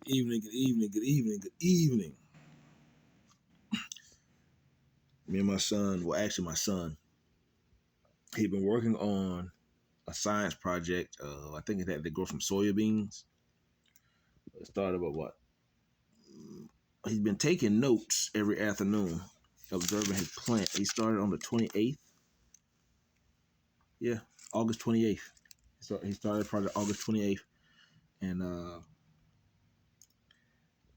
evening, good evening, good evening, good evening. Me and my son, well, actually, my son, he'd been working on a science project. I think it had to grow from soya beans. It started about what? He's been taking notes every afternoon, observing his plant. He started on the 28th. Yeah, August 28th. He started project August 28th, and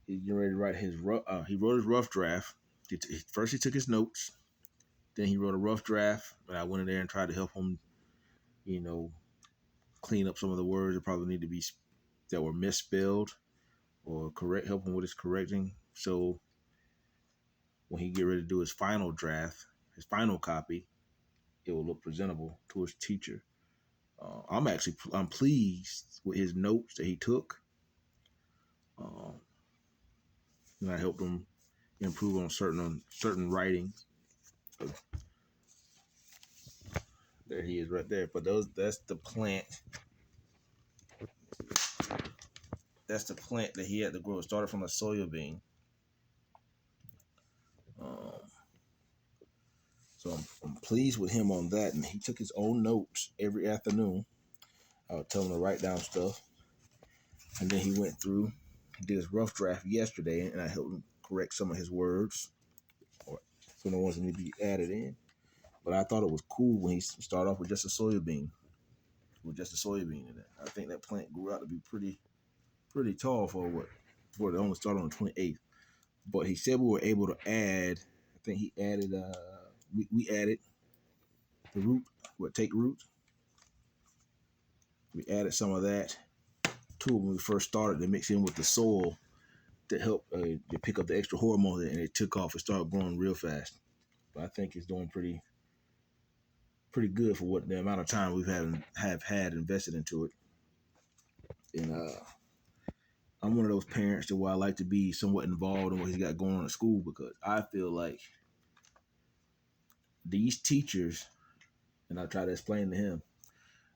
he's getting ready to write his rough. He wrote his rough draft. First, he took his notes. Then he wrote a rough draft, and I went in there and tried to help him, you know, clean up some of the words that probably need to be that were misspelled or help him with his correcting. So when he get ready to do his final draft, his final copy, it will look presentable to his teacher. I'm pleased with his notes that he took, and I helped him improve on certain writings. There he is right there. But that's the plant. That's the plant that he had to grow. It started from a soya bean. So I'm pleased with him on that. And he took his own notes every afternoon. I would tell him to write down stuff. And then he went through, he did his rough draft yesterday, and I helped him correct some of his words or some of the ones that need to be added in. But I thought it was cool when he started off with just a soya bean. With just a soya bean in it. I think that plant grew out to be pretty tall for it only started on the 28th. But he said we were able to add, I think he added, we added the root, take root. We added some of that to it when we first started to mix in with the soil to help to pick up the extra hormones, and it took off. It started growing real fast. But I think it's doing pretty good for what the amount of time we've had invested into it. And I'm one of those parents that I like to be somewhat involved in what he's got going on at school, because I feel like these teachers, and I try to explain to him,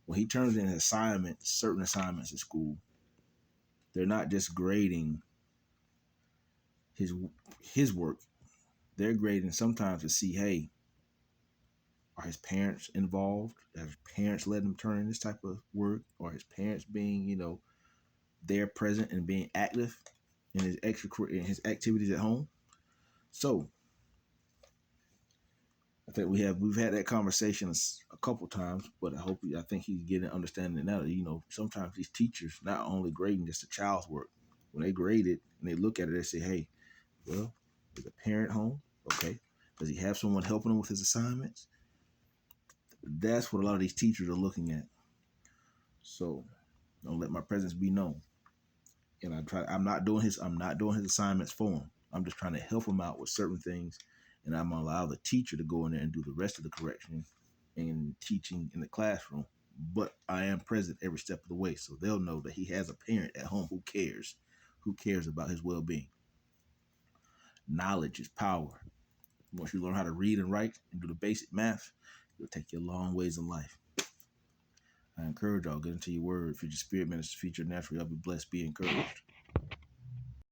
when he turns in certain assignments at school, they're not just grading his work. They're grading sometimes to see, hey, are his parents involved? Have his parents let him turn in this type of work? Or his parents being, there present and being active in his activities at home? So I think we've had that conversation a couple times, but I think he's getting understanding now that, sometimes these teachers not only grading just a child's work. When they grade it and they look at it, they say, hey, well, is a parent home? Okay. Does he have someone helping him with his assignments? That's what a lot of these teachers are looking at. So don't let my presence be known. And I'm not doing his assignments for him. I'm just trying to help him out with certain things, and I'm gonna allow the teacher to go in there and do the rest of the correction and teaching in the classroom. But I am present every step of the way, so they'll know that he has a parent at home who cares about his well-being. Knowledge is power. Once you learn how to read and write and do the basic math, it'll take you a long ways in life. I encourage y'all, get into your word. Feed your spirit, minister, feed your natural. Y'all be blessed, be encouraged.